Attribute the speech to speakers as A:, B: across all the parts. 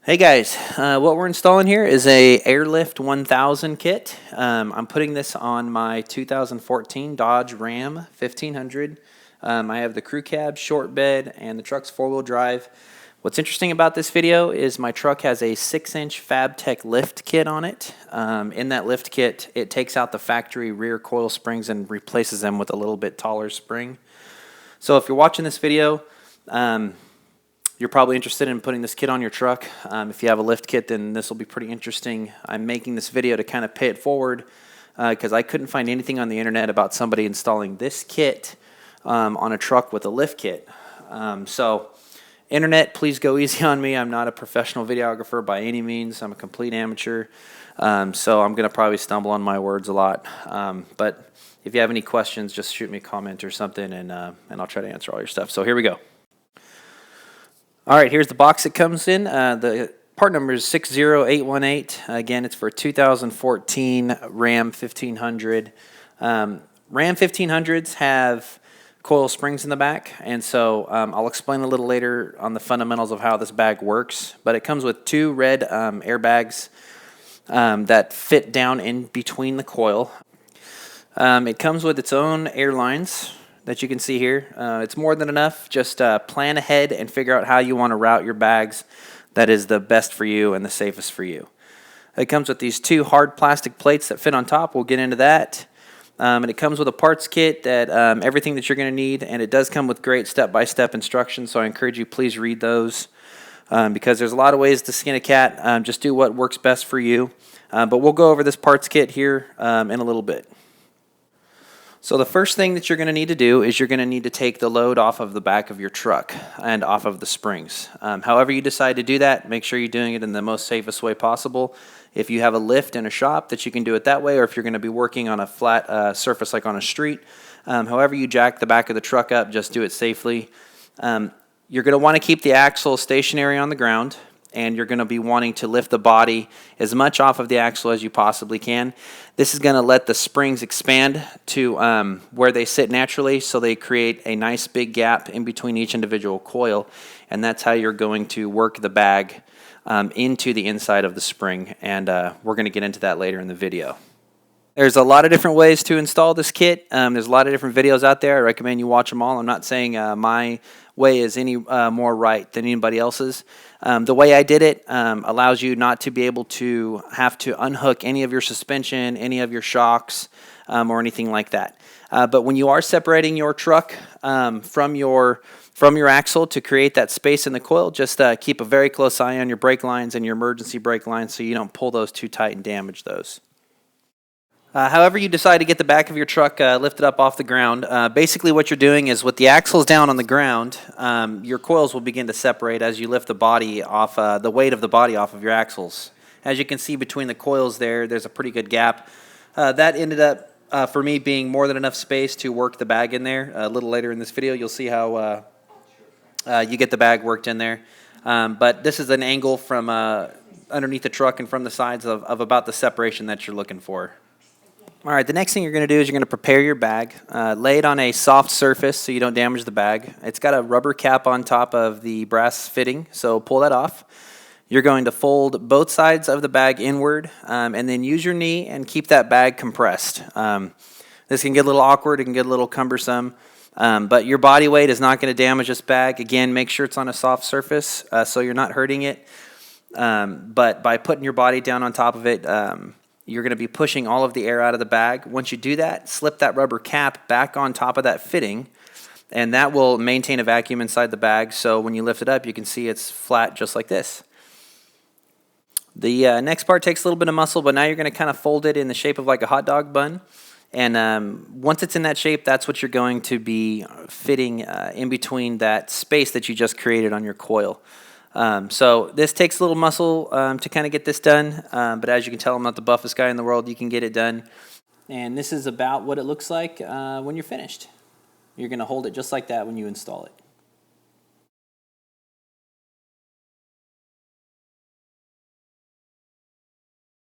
A: Hey guys, what we're installing here is a Airlift 1000 kit. I'm putting this on my 2014 Dodge Ram 1500. I have the crew cab, short bed, and the truck's four-wheel drive. What's interesting about this video is my truck has a 6-inch Fabtech lift kit on it. In that lift kit, it takes out the factory rear coil springs and replaces them with a little bit taller spring. So if you're watching this video, you're probably interested in putting this kit on your truck. If you have a lift kit, then this will be pretty interesting. I'm making this video to kind of pay it forward because I couldn't find anything on the internet about somebody installing this kit on a truck with a lift kit. So, internet, please go easy on me. I'm not a professional videographer by any means. I'm a complete amateur. So I'm going to probably stumble on my words a lot. But if you have any questions, just shoot me a comment or something, and I'll try to answer all your stuff. So here we go. All right, here's the box it comes in. The part number is 60818. Again, it's for 2014 Ram 1500. Ram 1500s have coil springs in the back, and so I'll explain a little later on the fundamentals of how this bag works. But it comes with two red airbags that fit down in between the coil. It comes with its own air lines that you can see here. It's more than enough. Just plan ahead and figure out how you want to route your bags that is the best for you and the safest for you. It comes with these two hard plastic plates that fit on top. We'll get into that. And it comes with a parts kit that everything that you're going to need, and it does come with great step-by-step instructions, so I encourage you, please read those because there's a lot of ways to skin a cat. Just do what works best for you. But we'll go over this parts kit here in a little bit. So the first thing that you're going to need to do is you're going to need to take the load off of the back of your truck and off of the springs. However you decide to do that, make sure you're doing it in the most safest way possible. If you have a lift in a shop, that you can do it that way, or if you're going to be working on a flat surface like on a street, however you jack the back of the truck up, just do it safely. You're going to want to keep the axle stationary on the ground, and you're going to be wanting to lift the body as much off of the axle as you possibly can. This is going to let the springs expand to where they sit naturally, so they create a nice big gap in between each individual coil, and that's how you're going to work the bag into the inside of the spring, and we're going to get into that later in the video. There's a lot of different ways to install this kit. There's a lot of different videos out there. I recommend you watch them all. I'm not saying my way is any more right than anybody else's. The way I did it allows you not to be able to have to unhook any of your suspension, any of your shocks, or anything like that. But when you are separating your truck from your axle to create that space in the coil, just keep a very close eye on your brake lines and your emergency brake lines so you don't pull those too tight and damage those. However you decide to get the back of your truck lifted up off the ground, basically what you're doing is with the axles down on the ground, your coils will begin to separate as you lift the body off, the weight of the body off of your axles. As you can see between the coils there's a pretty good gap. That ended up, for me, being more than enough space to work the bag in there. A little later in this video, you'll see how you get the bag worked in there. But this is an angle from underneath the truck and from the sides of about the separation that you're looking for. All right, the next thing you're going to do is you're going to prepare your bag. Lay it on a soft surface so you don't damage the bag. It's got a rubber cap on top of the brass fitting, so pull that off. You're going to fold both sides of the bag inward and then use your knee and keep that bag compressed. This can get a little awkward. It can get a little cumbersome. But your body weight is not going to damage this bag. Again, make sure it's on a soft surface so you're not hurting it. But by putting your body down on top of it, you're going to be pushing all of the air out of the bag. Once you do that, slip that rubber cap back on top of that fitting, and that will maintain a vacuum inside the bag, so when you lift it up, you can see it's flat just like this. The next part takes a little bit of muscle, but now you're going to kind of fold it in the shape of like a hot dog bun, and once it's in that shape, that's what you're going to be fitting in between that space that you just created on your coil. So this takes a little muscle to kind of get this done, but as you can tell, I'm not the buffest guy in the world. You can get it done. And this is about what it looks like when you're finished. You're going to hold it just like that when you install it.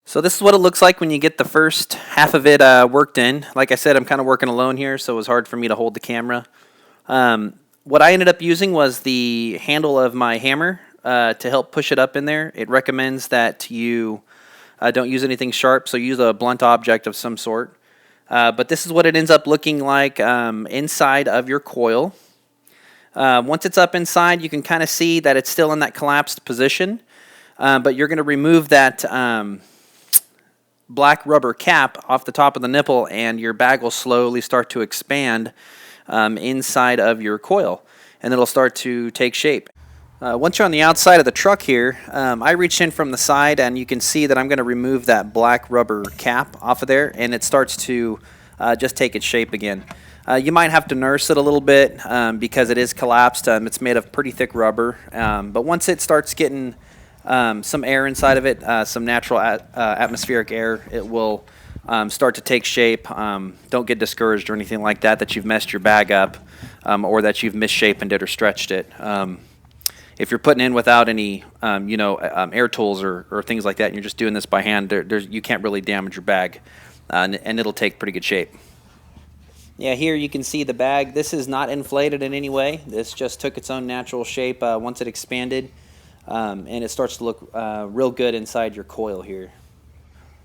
A: So this is what it looks like when you get the first half of it worked in. Like I said, I'm kind of working alone here, so it was hard for me to hold the camera. What I ended up using was the handle of my hammer to help push it up in there. It recommends that you don't use anything sharp, so use a blunt object of some sort. But this is what it ends up looking like inside of your coil. Once it's up inside, you can kind of see that it's still in that collapsed position, but you're going to remove that black rubber cap off the top of the nipple, and your bag will slowly start to expand inside of your coil, and it'll start to take shape. Once you're on the outside of the truck here, I reached in from the side, and you can see that I'm going to remove that black rubber cap off of there, and it starts to just take its shape again. You might have to nurse it a little bit because it is collapsed. It's made of pretty thick rubber, but once it starts getting some air inside of it, some natural atmospheric air, it will start to take shape. Don't get discouraged or anything like that you've messed your bag up or that you've misshapen it or stretched it. If you're putting in without any, air tools or things like that, and you're just doing this by hand, you can't really damage your bag, and it'll take pretty good shape. Yeah, here you can see the bag. This is not inflated in any way. This just took its own natural shape once it expanded, and it starts to look real good inside your coil here.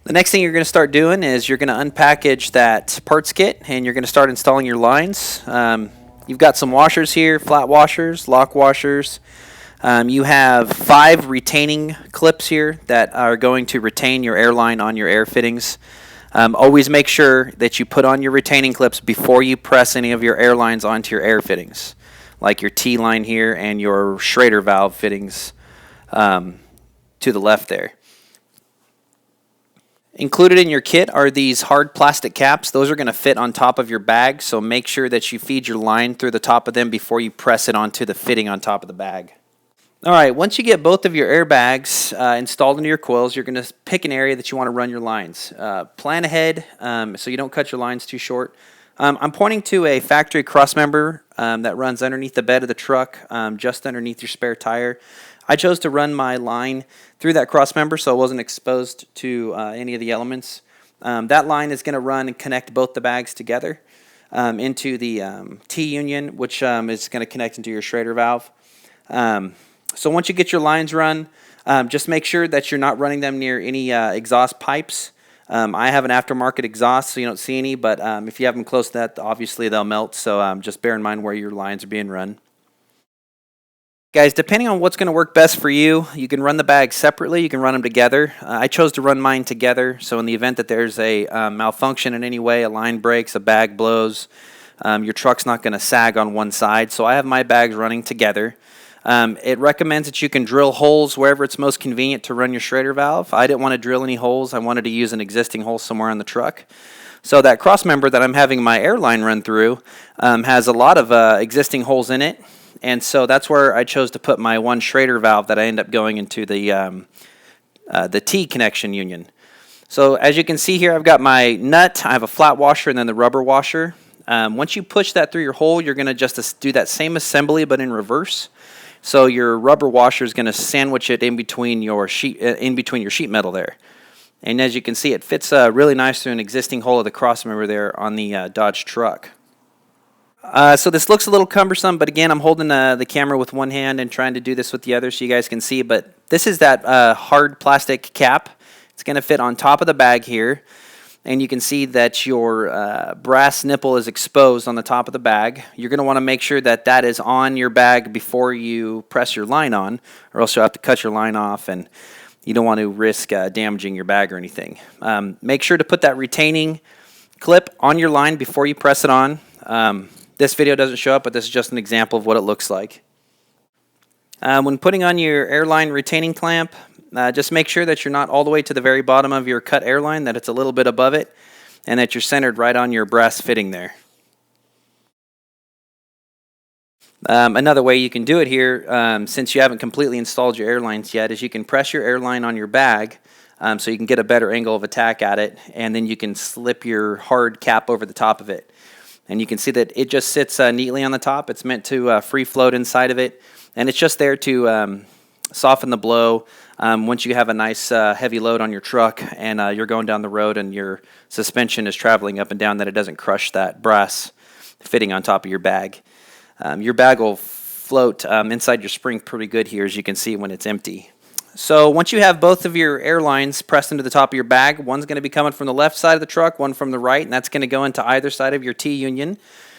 A: The next thing you're going to start doing is you're going to unpackage that parts kit, and you're going to start installing your lines. You've got some washers here, flat washers, lock washers. You have 5 retaining clips here that are going to retain your airline on your air fittings. Always make sure that you put on your retaining clips before you press any of your airlines onto your air fittings, like your T-line here and your Schrader valve fittings to the left there. Included in your kit are these hard plastic caps. Those are going to fit on top of your bag, so make sure that you feed your line through the top of them before you press it onto the fitting on top of the bag. Alright, once you get both of your airbags installed into your coils, you're going to pick an area that you want to run your lines. Plan ahead so you don't cut your lines too short. I'm pointing to a factory crossmember that runs underneath the bed of the truck, just underneath your spare tire. I chose to run my line through that crossmember so it wasn't exposed to any of the elements. That line is going to run and connect both the bags together into the T-union, which is going to connect into your Schrader valve. So once you get your lines run, just make sure that you're not running them near any exhaust pipes. I have an aftermarket exhaust, so you don't see any, but if you have them close to that, obviously they'll melt, so just bear in mind where your lines are being run. Guys, depending on what's going to work best for you, you can run the bags separately, you can run them together. I chose to run mine together, so in the event that there's a malfunction in any way, a line breaks, a bag blows, your truck's not going to sag on one side, so I have my bags running together. It recommends that you can drill holes wherever it's most convenient to run your Schrader valve. I didn't want to drill any holes. I wanted to use an existing hole somewhere on the truck. So that crossmember that I'm having my airline run through has a lot of existing holes in it. And so that's where I chose to put my one Schrader valve that I end up going into the T connection union. So as you can see here, I've got my nut, I have a flat washer, and then the rubber washer. Once you push that through your hole, you're going to just do that same assembly but in reverse. So your rubber washer is going to sandwich it in between your sheet metal there. And as you can see, it fits really nice through an existing hole of the crossmember there on the Dodge truck. So this looks a little cumbersome, but again, I'm holding the camera with one hand and trying to do this with the other so you guys can see. But this is that hard plastic cap. It's going to fit on top of the bag here. And you can see that your brass nipple is exposed on the top of the bag. You're going to want to make sure that that is on your bag before you press your line on, or else you'll have to cut your line off, and you don't want to risk damaging your bag or anything. Make sure to put that retaining clip on your line before you press it on. This video doesn't show up, but this is just an example of what it looks like. When putting on your airline retaining clamp, just make sure that you're not all the way to the very bottom of your cut airline, that it's a little bit above it, and that you're centered right on your brass fitting there. Another way you can do it here, since you haven't completely installed your airlines yet, is you can press your airline on your bag so you can get a better angle of attack at it, and then you can slip your hard cap over the top of it. And you can see that it just sits neatly on the top. It's meant to free float inside of it, and it's just there to soften the blow once you have a nice heavy load on your truck and you're going down the road and your suspension is traveling up and down, that it doesn't crush that brass fitting on top of your bag. Your bag will float inside your spring pretty good here, as you can see when it's empty. So once you have both of your air lines pressed into the top of your bag, one's going to be coming from the left side of the truck, one from the right, and that's going to go into either side of your T-union.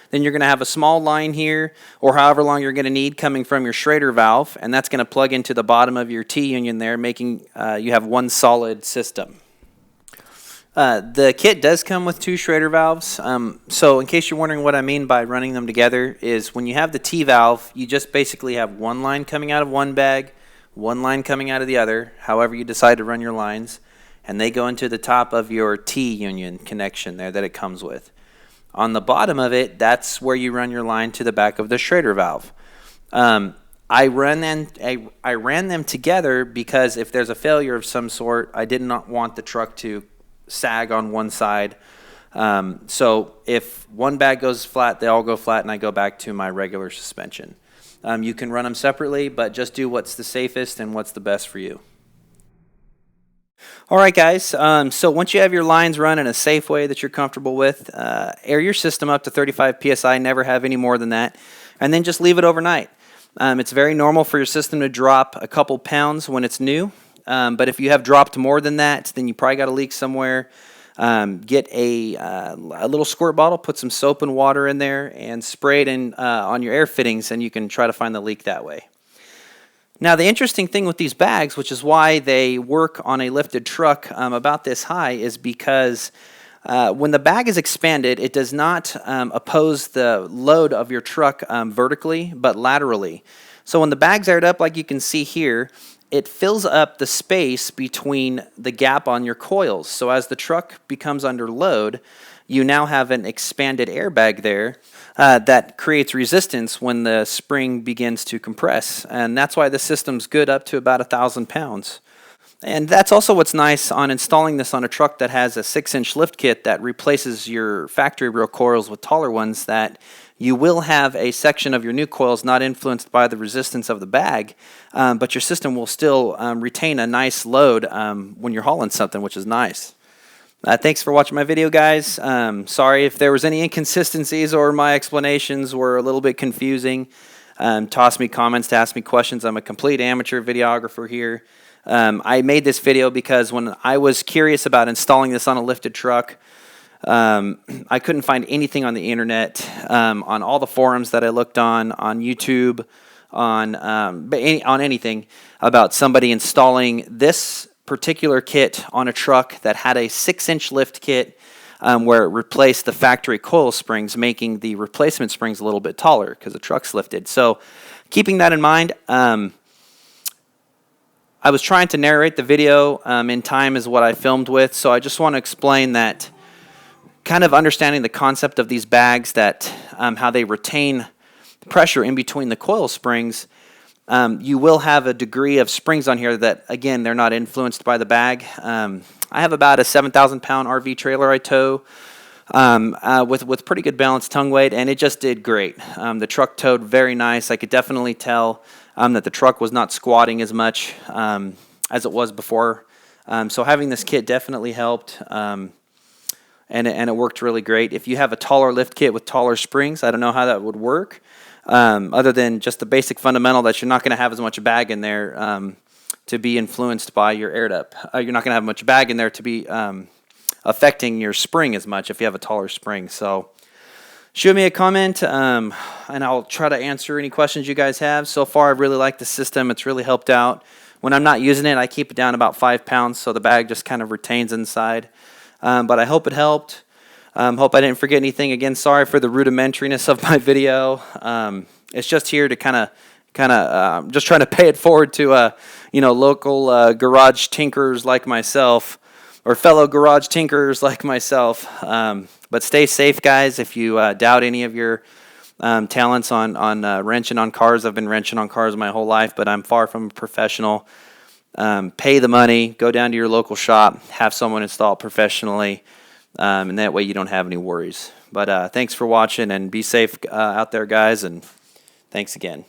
A: Then you're going to have a small line here, or however long you're going to need, coming from your Schrader valve, and that's going to plug into the bottom of your T-union there, making you have one solid system. The kit does come with 2 Schrader valves, so in case you're wondering what I mean by running them together, is when you have the T valve, you just basically have one line coming out of one bag, one line coming out of the other, however you decide to run your lines, and they go into the top of your T-union connection there that it comes with. On the bottom of it, that's where you run your line to the back of the Schrader valve. I ran them together because if there's a failure of some sort, I did not want the truck to sag on one side. So if one bag goes flat, they all go flat, and I go back to my regular suspension. You can run them separately, but just do what's the safest and what's the best for you. All right, guys, so once you have your lines run in a safe way that you're comfortable with, air your system up to 35 psi, never have any more than that, and then just leave it overnight. It's very normal for your system to drop a couple pounds when it's new, but if you have dropped more than that, then you probably got a leak somewhere. Get a little squirt bottle, put some soap and water in there, and spray it in on your air fittings, and you can try to find the leak that way. Now, the interesting thing with these bags, which is why they work on a lifted truck about this high, is because when the bag is expanded, it does not oppose the load of your truck vertically, but laterally. So when the bag's aired up, like you can see here, it fills up the space between the gap on your coils. So as the truck becomes under load, you now have an expanded airbag there that creates resistance when the spring begins to compress. And that's why the system's good up to about 1,000 pounds. And that's also what's nice on installing this on a truck that has a 6-inch lift kit that replaces your factory real coils with taller ones, that you will have a section of your new coils not influenced by the resistance of the bag, but your system will still retain a nice load when you're hauling something, which is nice. Thanks for watching my video, guys. Sorry if there was any inconsistencies or my explanations were a little bit confusing. Toss me comments to ask me questions. I'm a complete amateur videographer here. I made this video because when I was curious about installing this on a lifted truck, I couldn't find anything on the internet, on all the forums that I looked on YouTube, on anything about somebody installing this particular kit on a truck that had a 6-inch lift kit where it replaced the factory coil springs, making the replacement springs a little bit taller because the truck's lifted. So keeping that in mind, I was trying to narrate the video in time is what I filmed with, so I just want to explain that, kind of understanding the concept of these bags, that how they retain pressure in between the coil springs. You will have a degree of springs on here that, again, they're not influenced by the bag. I have about a 7,000-pound RV trailer I tow with pretty good balanced tongue weight, and it just did great. The truck towed very nice. I could definitely tell that the truck was not squatting as much as it was before. So having this kit definitely helped, and it worked really great. If you have a taller lift kit with taller springs, I don't know how that would work. Other than just the basic fundamental that you're not going to have as much bag in there to be influenced by your aired up. You're not going to have much bag in there to be affecting your spring as much if you have a taller spring. So shoot me a comment, and I'll try to answer any questions you guys have. So far, I've really liked the system. It's really helped out. When I'm not using it, I keep it down about 5 pounds, so the bag just kind of retains inside. But I hope it helped. Hope I didn't forget anything. Again, sorry for the rudimentariness of my video. It's just here to kind of just trying to pay it forward to local garage tinkerers like myself, or fellow garage tinkerers like myself. But stay safe, guys. If you doubt any of your talents on wrenching on cars, I've been wrenching on cars my whole life, but I'm far from a professional. Pay the money, go down to your local shop, have someone install it professionally. And that way you don't have any worries. But thanks for watching, and be safe out there, guys, and thanks again.